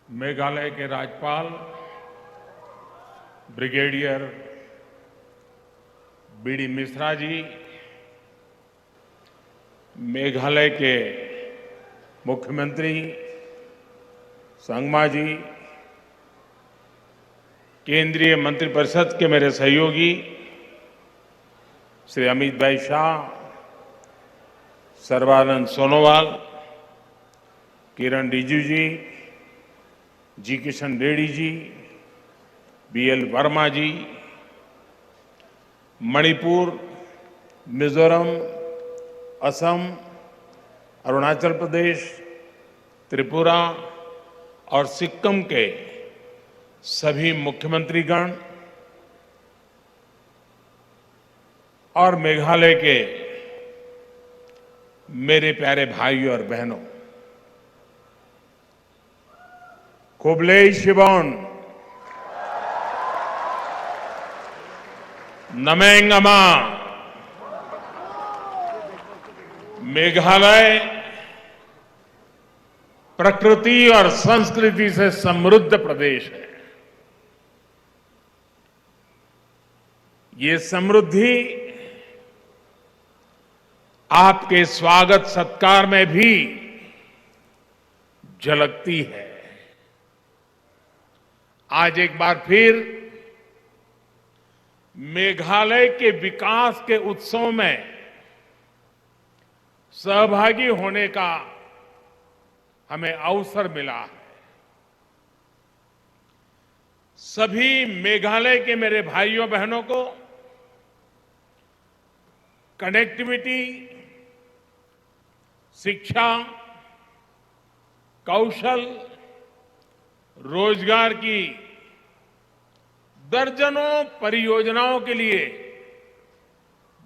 मेघालय के राज्यपाल brigadier BD Mishra ji, Meghalaya के मुख्यमंत्री संगमा जी, केंद्रीय मंत्रिपरिषद के मेरे सहयोगी श्री अमित भाई शाह, सर्बानंद सोनोवाल, किरण रिजिजू जी, जी किशन रेड्डी जी, बीएल वर्मा जी, मणिपुर, मिजोरम, असम, अरुणाचल प्रदेश, त्रिपुरा और सिक्किम के सभी मुख्यमंत्रीगण और मेघालय के मेरे प्यारे भाइयों और बहनों, कुबले शिबोन, नमेंगमा। मेघालय प्रकृति और संस्कृति से समृद्ध प्रदेश है। ये समृद्धि आपके स्वागत सत्कार में भी झलकती है। आज एक बार फिर मेघालय के विकास के उत्सव में सहभागी होने का हमें अवसर मिला है। सभी मेघालय के मेरे भाइयों बहनों को कनेक्टिविटी, शिक्षा, कौशल, रोजगार की दर्जनों परियोजनाओं के लिए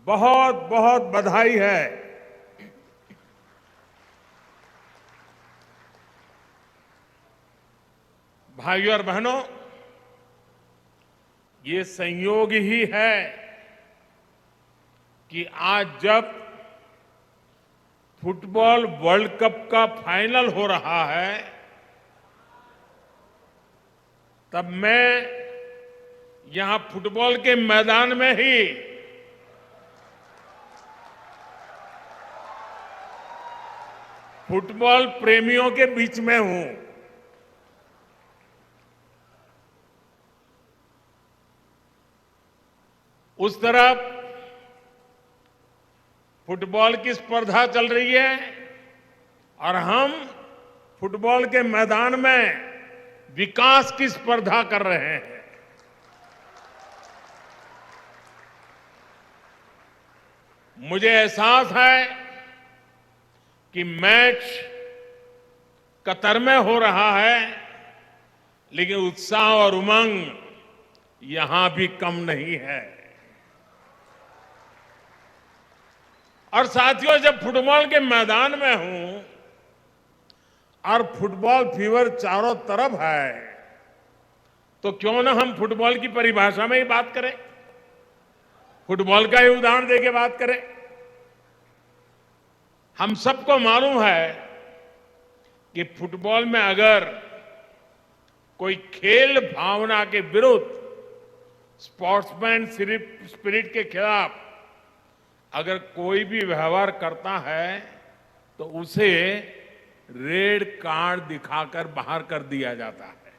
बहुत बहुत बधाई है। भाइयों और बहनों, ये संयोग ही है कि आज जब फुटबॉल वर्ल्ड कप का फाइनल हो रहा है, तब मैं यहां फुटबॉल के मैदान में ही फुटबॉल प्रेमियों के बीच में हूं। उस तरफ फुटबॉल की स्पर्धा चल रही है और हम फुटबॉल के मैदान में विकास की स्पर्धा कर रहे हैं। मुझे एहसास है कि मैच कतर में हो रहा है, लेकिन उत्साह और उमंग यहां भी कम नहीं है। और साथियों, जब फुटबॉल के मैदान में हूं और फुटबॉल फीवर चारों तरफ है, तो क्यों ना हम फुटबॉल की परिभाषा में ही बात करें, फुटबॉल का ही उदाहरण देके बात करें। हम सबको मालूम है कि फुटबॉल में अगर कोई खेल भावना के विरुद्ध, स्पोर्ट्समैन स्पिरिट के खिलाफ अगर कोई भी व्यवहार करता है तो उसे रेड कार्ड दिखाकर बाहर कर दिया जाता है।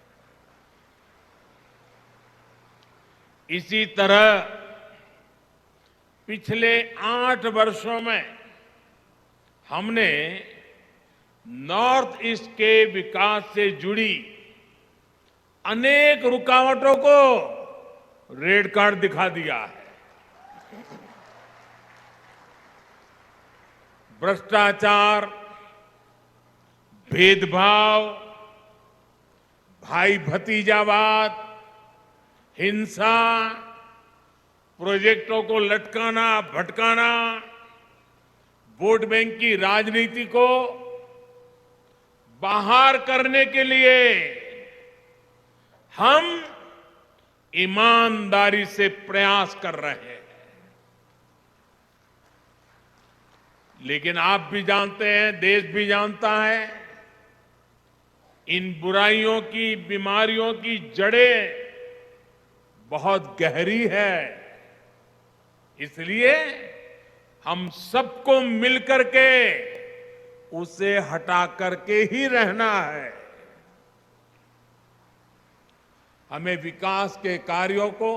इसी तरह पिछले 8 वर्षों में हमने नॉर्थ ईस्ट के विकास से जुड़ी अनेक रुकावटों को रेड कार्ड दिखा दिया है। भ्रष्टाचार, भेदभाव, भाई भतीजावाद, हिंसा, प्रोजेक्टों को लटकाना भटकाना, वोट बैंक की राजनीति को बाहर करने के लिए हम ईमानदारी से प्रयास कर रहे हैं। लेकिन आप भी जानते हैं, देश भी जानता है, इन बुराइयों की, बीमारियों की जड़ें बहुत गहरी है। इसलिए हम सबको मिलकर के उसे हटा करके ही रहना है। हमें विकास के कार्यों को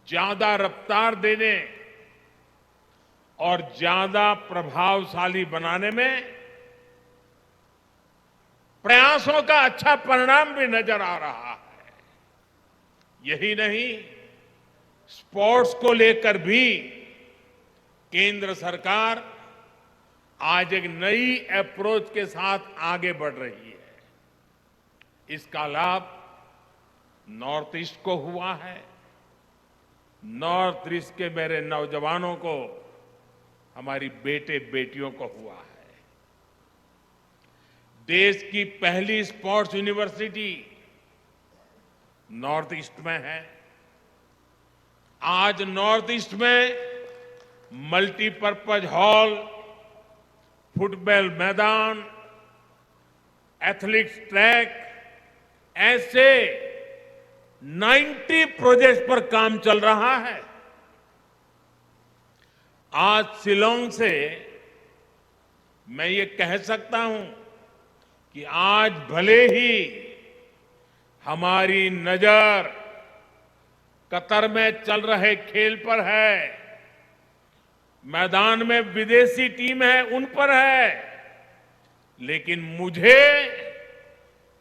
ज्यादा रफ्तार देने और ज्यादा प्रभावशाली बनाने में प्रयासों का अच्छा परिणाम भी नजर आ रहा है। यही नहीं, स्पोर्ट्स को लेकर भी केंद्र सरकार आज एक नई अप्रोच के साथ आगे बढ़ रही है। इसका लाभ नॉर्थ ईस्ट को हुआ है, नॉर्थ ईस्ट के मेरे नौजवानों को, हमारी बेटे बेटियों को हुआ है। देश की पहली स्पोर्ट्स यूनिवर्सिटी नॉर्थ ईस्ट में है। आज नॉर्थ ईस्ट में मल्टीपर्पज हॉल, फुटबॉल मैदान, एथलेटिक्स ट्रैक, ऐसे 90 प्रोजेक्ट्स पर काम चल रहा है। आज शिलांग से मैं ये कह सकता हूं कि आज भले ही हमारी नजर कतर में चल रहे खेल पर है, मैदान में विदेशी टीम है उन पर है, लेकिन मुझे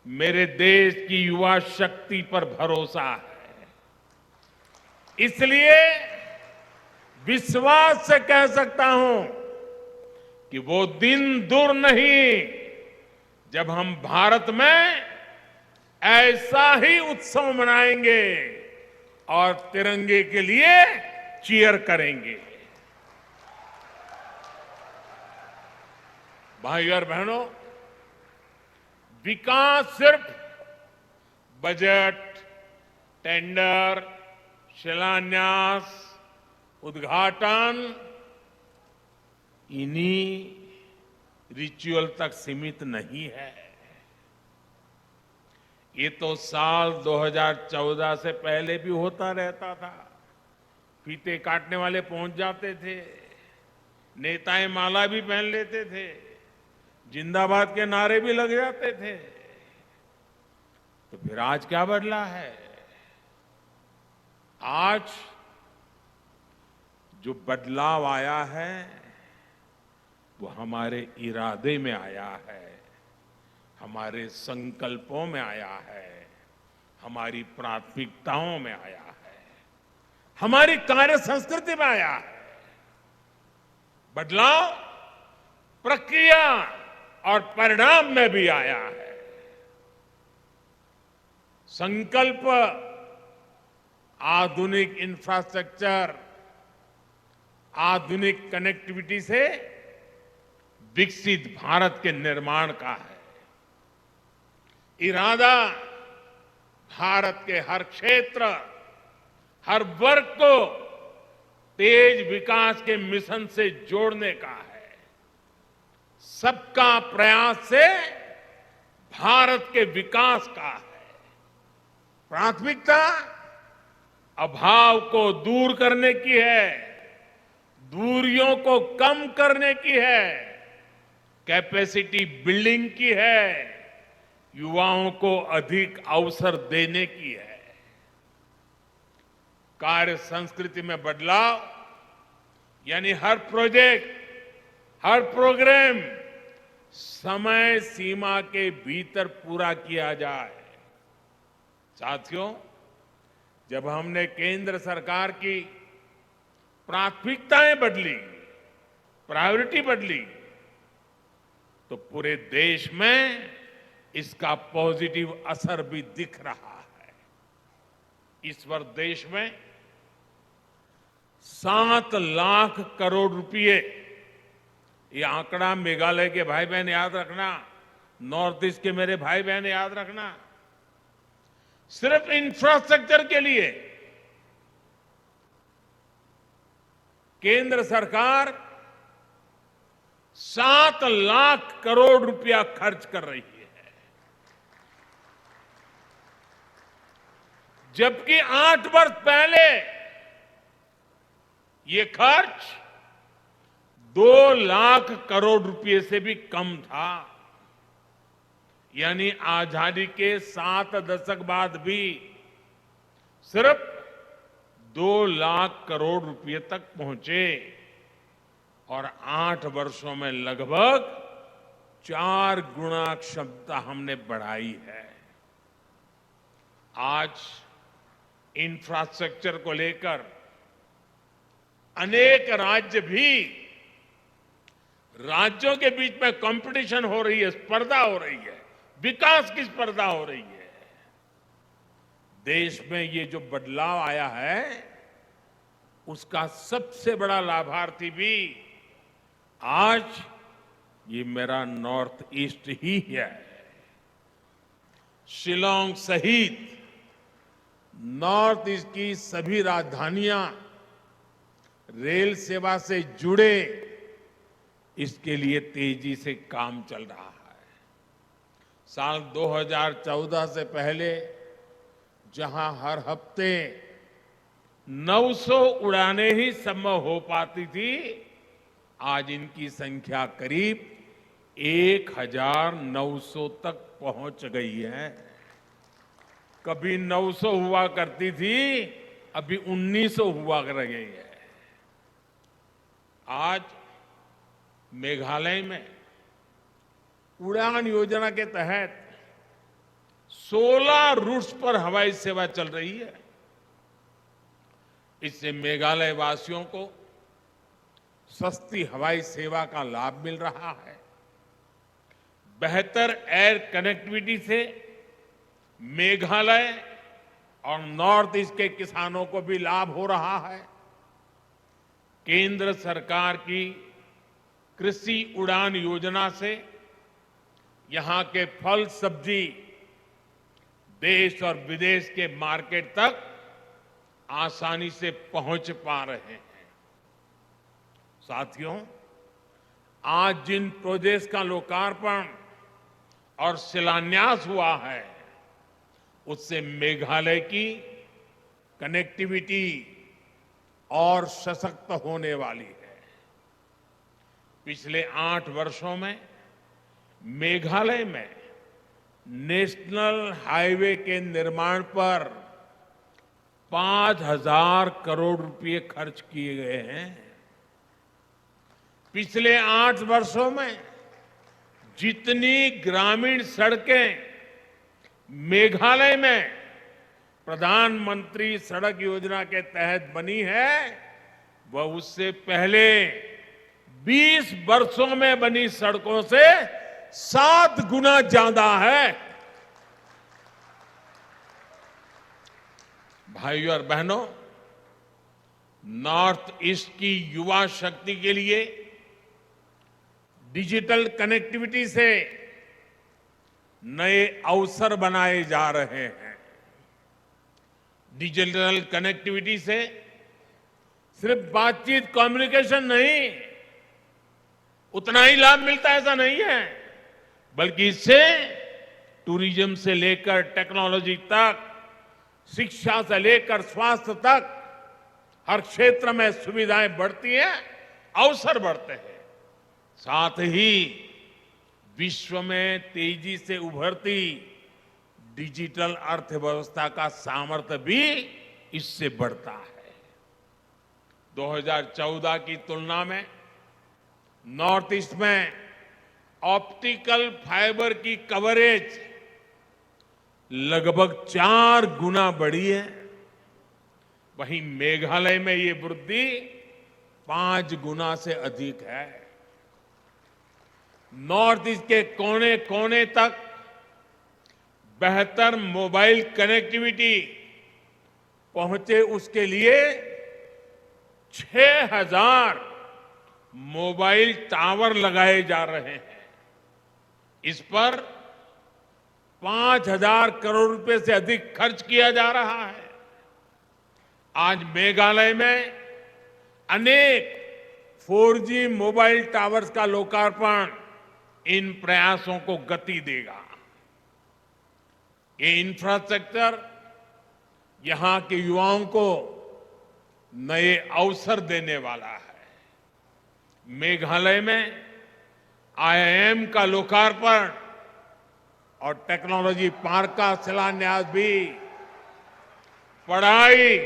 मेरे देश की युवा शक्ति पर भरोसा है। इसलिए विश्वास से कह सकता हूं कि वो दिन दूर नहीं जब हम भारत में ऐसा ही उत्सव मनाएंगे और तिरंगे के लिए चीयर करेंगे। भाई और बहनों, विकास सिर्फ बजट, टेंडर, शिलान्यास, उद्घाटन, इन्हीं रिचुअल तक सीमित नहीं है। ये तो साल 2014 से पहले भी होता रहता था। फीते काटने वाले पहुंच जाते थे, नेताएं माला भी पहन लेते थे, जिंदाबाद के नारे भी लग जाते थे। तो फिर आज क्या बदला है? आज जो बदलाव आया है वो हमारे इरादे में आया है, हमारे संकल्पों में आया है, हमारी प्राथमिकताओं में आया है, हमारी कार्य संस्कृति में आया है। बदलाव प्रक्रिया और परिणाम में भी आया है। संकल्प आधुनिक इंफ्रास्ट्रक्चर, आधुनिक कनेक्टिविटी से विकसित भारत के निर्माण का है। इरादा भारत के हर क्षेत्र, हर वर्ग को तेज विकास के मिशन से जोड़ने का है। सबका प्रयास से भारत के विकास का है। प्राथमिकता अभाव को दूर करने की है, दूरियों को कम करने की है, कैपेसिटी बिल्डिंग की है, युवाओं को अधिक अवसर देने की है। कार्य संस्कृति में बदलाव यानी हर प्रोजेक्ट, हर प्रोग्राम समय सीमा के भीतर पूरा किया जाए। साथियों, जब हमने केंद्र सरकार की प्राथमिकताएं बदली, प्रायोरिटी बदली, तो पूरे देश में इसका पॉजिटिव असर भी दिख रहा है। इस वर्ष देश में 7 लाख करोड़ रुपए, ये आंकड़ा मेघालय के भाई बहन याद रखना, नॉर्थ ईस्ट के मेरे भाई बहन याद रखना, सिर्फ इंफ्रास्ट्रक्चर के लिए केंद्र सरकार 7 लाख करोड़ रुपया खर्च कर रही है। जबकि 8 वर्ष पहले ये खर्च 2 लाख करोड़ रुपए से भी कम था। यानी आजादी के 7 दशक बाद भी सिर्फ 2 लाख करोड़ रुपए तक पहुंचे और 8 वर्षों में लगभग 4 गुना क्षमता हमने बढ़ाई है। आज इंफ्रास्ट्रक्चर को लेकर अनेक राज्य भी राज्यों के बीच में कंपटीशन हो रही है, स्पर्धा हो रही है, विकास की स्पर्धा हो रही है। देश में ये जो बदलाव आया है उसका सबसे बड़ा लाभार्थी भी आज ये मेरा नॉर्थ ईस्ट ही है। शिलांग सहित नॉर्थ ईस्ट की सभी राजधानियां रेल सेवा से जुड़े, इसके लिए तेजी से काम चल रहा है। साल 2014 से पहले जहां हर हफ्ते 900 उड़ानें ही संभव हो पाती थी, आज इनकी संख्या करीब 1900 तक पहुंच गई है। कभी 900 हुआ करती थी, अभी 1900 हुआ कर गई है। आज मेघालय में उड़ान योजना के तहत 16 रूट्स पर हवाई सेवा चल रही है। इससे मेघालय वासियों को सस्ती हवाई सेवा का लाभ मिल रहा है। बेहतर एयर कनेक्टिविटी से मेघालय और नॉर्थ ईस्ट के किसानों को भी लाभ हो रहा है। केंद्र सरकार की कृषि उड़ान योजना से यहां के फल सब्जी देश और विदेश के मार्केट तक आसानी से पहुंच पा रहे हैं। साथियों, आज जिन प्रोजेक्ट्स का लोकार्पण और शिलान्यास हुआ है उससे मेघालय की कनेक्टिविटी और सशक्त होने वाली है। पिछले 8 वर्षों में मेघालय में नेशनल हाईवे के निर्माण पर 5,000 करोड़ रुपए खर्च किए गए हैं। पिछले 8 वर्षों में जितनी ग्रामीण सड़कें मेघालय में प्रधानमंत्री सड़क योजना के तहत बनी है, वह उससे पहले 20 वर्षों में बनी सड़कों से 7 गुना ज्यादा है। भाइयों और बहनों, नॉर्थ ईस्ट की युवा शक्ति के लिए डिजिटल कनेक्टिविटी से नए अवसर बनाए जा रहे हैं। डिजिटल कनेक्टिविटी से सिर्फ बातचीत, कम्युनिकेशन नहीं, उतना ही लाभ मिलता है ऐसा नहीं है, बल्कि इससे टूरिज्म से लेकर टेक्नोलॉजी तक, शिक्षा से लेकर स्वास्थ्य तक हर क्षेत्र में सुविधाएं बढ़ती हैं, अवसर बढ़ते हैं। साथ ही विश्व में तेजी से उभरती डिजिटल अर्थव्यवस्था का सामर्थ्य भी इससे बढ़ता है। 2014 की तुलना में नॉर्थ ईस्ट में ऑप्टिकल फाइबर की कवरेज लगभग 4 गुना बढ़ी है। वहीं मेघालय में ये वृद्धि 5 गुना से अधिक है। नॉर्थ ईस्ट के कोने कोने तक बेहतर मोबाइल कनेक्टिविटी पहुंचे, उसके लिए 6,000 मोबाइल टावर लगाए जा रहे हैं। इस पर 5,000 करोड़ रुपए से अधिक खर्च किया जा रहा है। आज मेघालय में अनेक 4G मोबाइल टावर्स का लोकार्पण इन प्रयासों को गति देगा। ये इंफ्रास्ट्रक्चर यहां के युवाओं को नए अवसर देने वाला है। मेघालय में आईआईएम का लोकार्पण और टेक्नोलॉजी पार्क का शिलान्यास भी पढ़ाई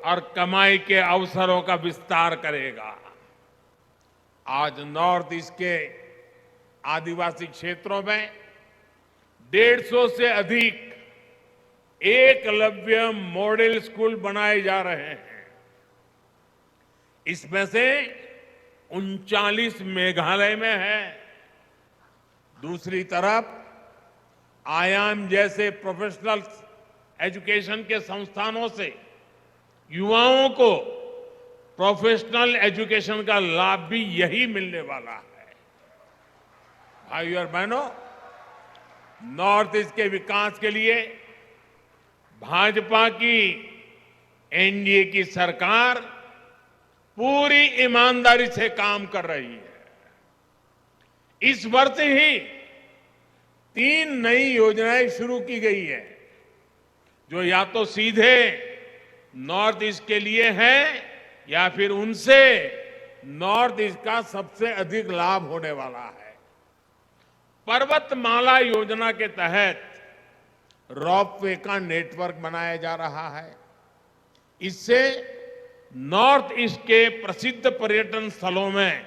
और कमाई के अवसरों का विस्तार करेगा। आज नॉर्थ ईस्ट के आदिवासी क्षेत्रों में 150 से अधिक एकलव्य मॉडल स्कूल बनाए जा रहे हैं। इसमें से 39 मेघालय में है। दूसरी तरफ आईआईएम जैसे प्रोफेशनल एजुकेशन के संस्थानों से युवाओं को प्रोफेशनल एजुकेशन का लाभ भी यही मिलने वाला है। भाइयों और बहनों, नॉर्थ ईस्ट के विकास के लिए भाजपा की एनडीए की सरकार पूरी ईमानदारी से काम कर रही है। इस वर्ष ही 3 नई योजनाएं शुरू की गई है, जो या तो सीधे नॉर्थ ईस्ट के लिए है या फिर उनसे नॉर्थ ईस्ट का सबसे अधिक लाभ होने वाला है। पर्वतमाला योजना के तहत रोपवे का नेटवर्क बनाया जा रहा है। इससे नॉर्थ ईस्ट के प्रसिद्ध पर्यटन स्थलों में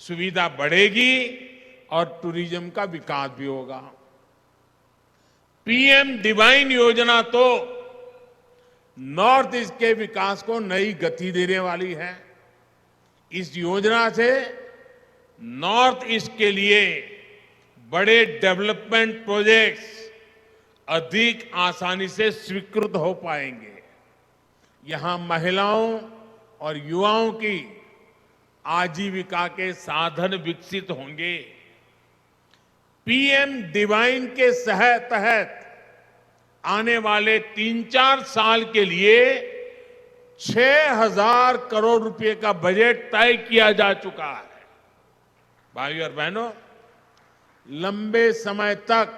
सुविधा बढ़ेगी और टूरिज्म का विकास भी होगा। पीएम डिवाइन योजना तो नॉर्थ ईस्ट के विकास को नई गति देने वाली है। इस योजना से नॉर्थ ईस्ट के लिए बड़े डेवलपमेंट प्रोजेक्ट्स अधिक आसानी से स्वीकृत हो पाएंगे। यहां महिलाओं और युवाओं की आजीविका के साधन विकसित होंगे। पीएम डिवाइन के तहत आने वाले 3-4 साल के लिए 6,000 करोड़ रुपए का बजट तय किया जा चुका है। भाइयों और बहनों, लंबे समय तक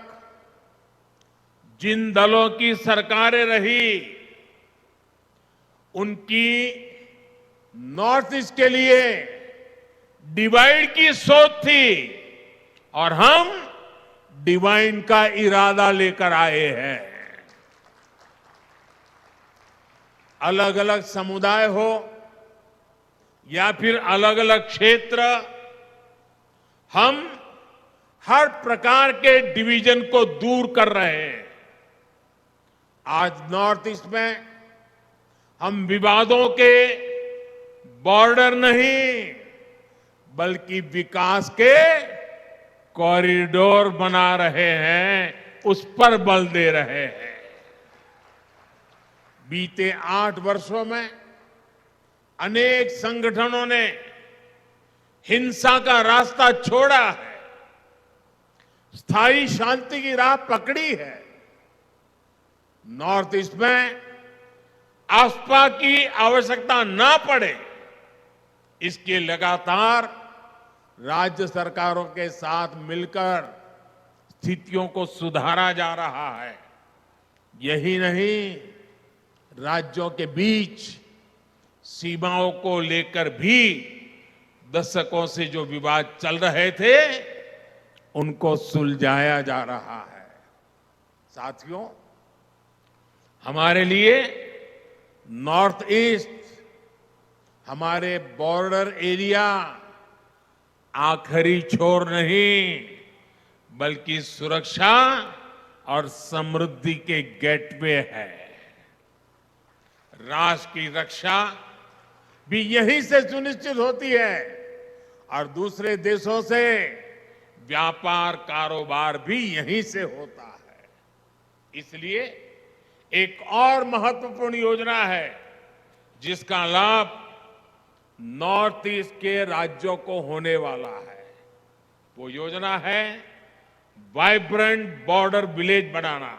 जिन दलों की सरकारें रही, उनकी नॉर्थ ईस्ट के लिए डिवाइड की सोच थी और हम डिवाइन का इरादा लेकर आए हैं। अलग अलग समुदाय हो या फिर अलग अलग क्षेत्र, हम हर प्रकार के डिवीजन को दूर कर रहे हैं। आज नॉर्थ ईस्ट में हम विवादों के बॉर्डर नहीं, बल्कि विकास के कॉरिडोर बना रहे हैं, उस पर बल दे रहे हैं। बीते 8 वर्षों में अनेक संगठनों ने हिंसा का रास्ता छोड़ा है, स्थायी शांति की राह पकड़ी है। नॉर्थ ईस्ट में आस्था की आवश्यकता ना पड़े, इसके लगातार राज्य सरकारों के साथ मिलकर स्थितियों को सुधारा जा रहा है। यही नहीं, राज्यों के बीच सीमाओं को लेकर भी दशकों से जो विवाद चल रहे थे, उनको सुलझाया जा रहा है। साथियों, हमारे लिए नॉर्थ ईस्ट, हमारे बॉर्डर एरिया आखिरी छोर नहीं, बल्कि सुरक्षा और समृद्धि के गेटवे है। राष्ट्र की रक्षा भी यहीं से सुनिश्चित होती है और दूसरे देशों से व्यापार कारोबार भी यहीं से होता है। इसलिए एक और महत्वपूर्ण योजना है जिसका लाभ नॉर्थ ईस्ट के राज्यों को होने वाला है। वो योजना है वाइब्रेंट बॉर्डर विलेज बनाना।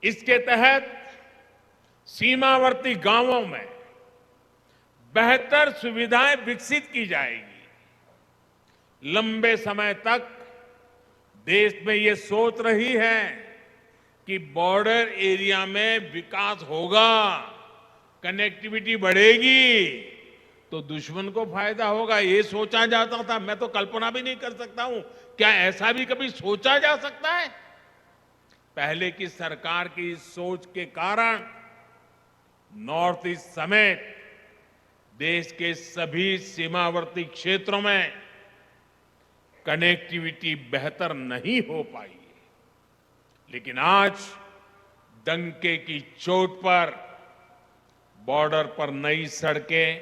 इसके तहत सीमावर्ती गांवों में बेहतर सुविधाएं विकसित की जाएगी। लंबे समय तक देश में ये सोच रही है कि बॉर्डर एरिया में विकास होगा, कनेक्टिविटी बढ़ेगी, तो दुश्मन को फायदा होगा, ये सोचा जाता था। मैं तो कल्पना भी नहीं कर सकता हूं, क्या ऐसा भी कभी सोचा जा सकता है? पहले की सरकार की सोच के कारण नॉर्थ ईस्ट समेत देश के सभी सीमावर्ती क्षेत्रों में कनेक्टिविटी बेहतर नहीं हो पाई। लेकिन आज डंके की चोट पर बॉर्डर पर नई सड़कें,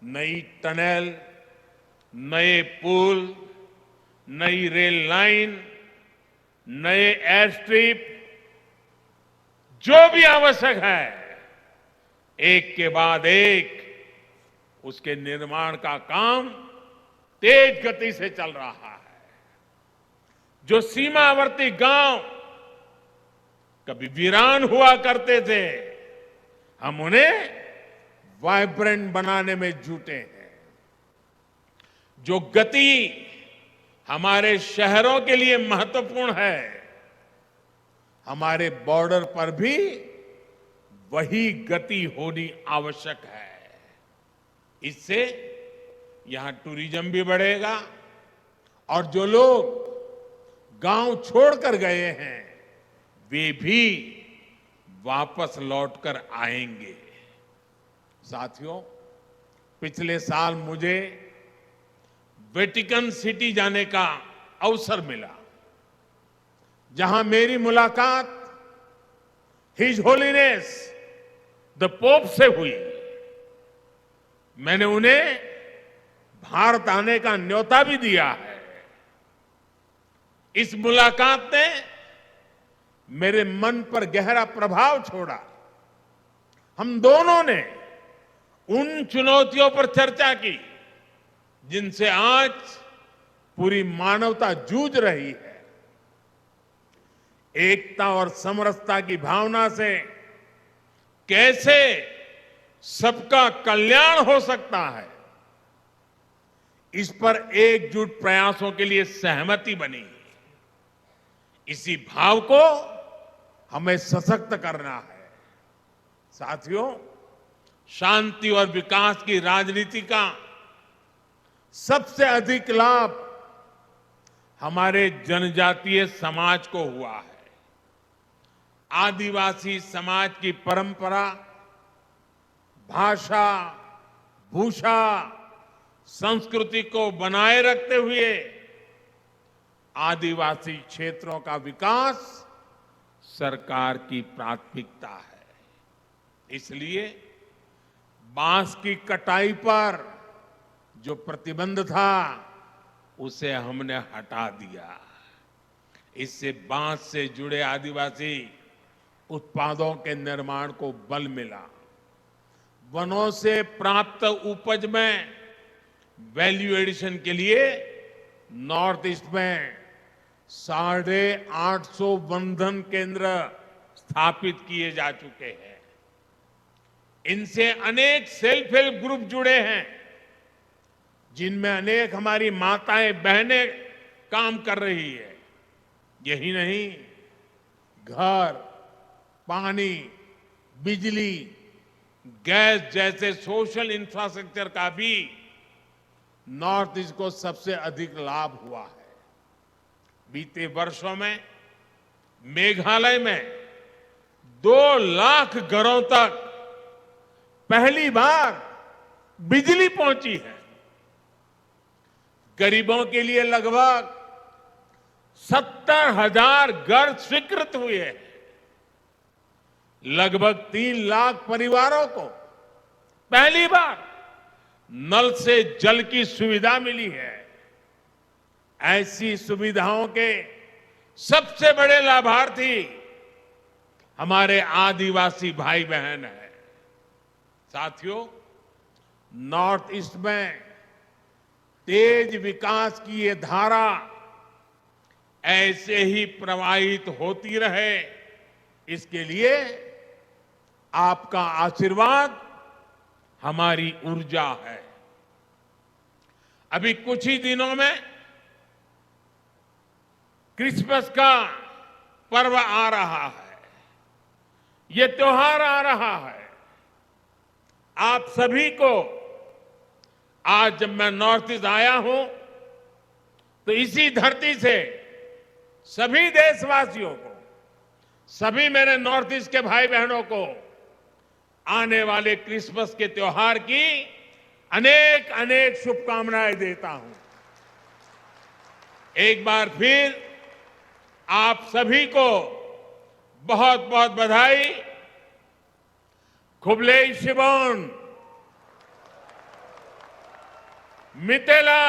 नई टनल, नए पुल, नई रेल लाइन, नए एयर स्ट्रिप, जो भी आवश्यक है, एक के बाद एक उसके निर्माण का काम तेज गति से चल रहा है। जो सीमावर्ती गांव कभी वीरान हुआ करते थे, हम उन्हें वाइब्रेंट बनाने में जुटे हैं। जो गति हमारे शहरों के लिए महत्वपूर्ण है, हमारे बॉर्डर पर भी वही गति होनी आवश्यक है। इससे यहां टूरिज्म भी बढ़ेगा और जो लोग गांव छोड़कर गए हैं वे भी वापस लौटकर आएंगे। साथियों, पिछले साल मुझे वेटिकन सिटी जाने का अवसर मिला, जहां मेरी मुलाकात हिज होलीनेस द पोप से हुई। मैंने उन्हें भारत आने का न्योता भी दिया है। इस मुलाकात ने मेरे मन पर गहरा प्रभाव छोड़ा। हम दोनों ने उन चुनौतियों पर चर्चा की जिनसे आज पूरी मानवता जूझ रही है। एकता और समरसता की भावना से कैसे सबका कल्याण हो सकता है, इस पर एकजुट प्रयासों के लिए सहमति बनी। इसी भाव को हमें सशक्त करना है। साथियों, शांति और विकास की राजनीति का सबसे अधिक लाभ हमारे जनजातीय समाज को हुआ है। आदिवासी समाज की परंपरा, भाषा, भूषा, संस्कृति को बनाए रखते हुए आदिवासी क्षेत्रों का विकास सरकार की प्राथमिकता है। इसलिए बांस की कटाई पर जो प्रतिबंध था उसे हमने हटा दिया। इससे बांस से जुड़े आदिवासी उत्पादों के निर्माण को बल मिला। वनों से प्राप्त उपज में वैल्यू एडिशन के लिए नॉर्थ ईस्ट में 850 वनधन केंद्र स्थापित किए जा चुके हैं। इनसे अनेक सेल्फ हेल्प ग्रुप जुड़े हैं, जिनमें अनेक हमारी माताएं बहनें काम कर रही है। यही नहीं, घर, पानी, बिजली, गैस जैसे सोशल इंफ्रास्ट्रक्चर का भी नॉर्थ ईस्ट को सबसे अधिक लाभ हुआ है। बीते वर्षों में मेघालय में 2 लाख घरों तक पहली बार बिजली पहुंची है। गरीबों के लिए लगभग 70,000 घर स्वीकृत हुए हैं। लगभग 3 लाख परिवारों को पहली बार नल से जल की सुविधा मिली है। ऐसी सुविधाओं के सबसे बड़े लाभार्थी हमारे आदिवासी भाई बहन हैं। साथियों, नॉर्थ ईस्ट में तेज विकास की ये धारा ऐसे ही प्रवाहित होती रहे, इसके लिए आपका आशीर्वाद हमारी ऊर्जा है। अभी कुछ ही दिनों में क्रिसमस का पर्व आ रहा है, ये त्योहार आ रहा है। आप सभी को आज जब मैं नॉर्थ ईस्ट आया हूं तो इसी धरती से सभी देशवासियों को, सभी मेरे नॉर्थ ईस्ट के भाई बहनों को आने वाले क्रिसमस के त्योहार की अनेक अनेक शुभकामनाएं देता हूं। एक बार फिर आप सभी को बहुत बहुत बधाई। खुबलेई शिबोन, मितेला।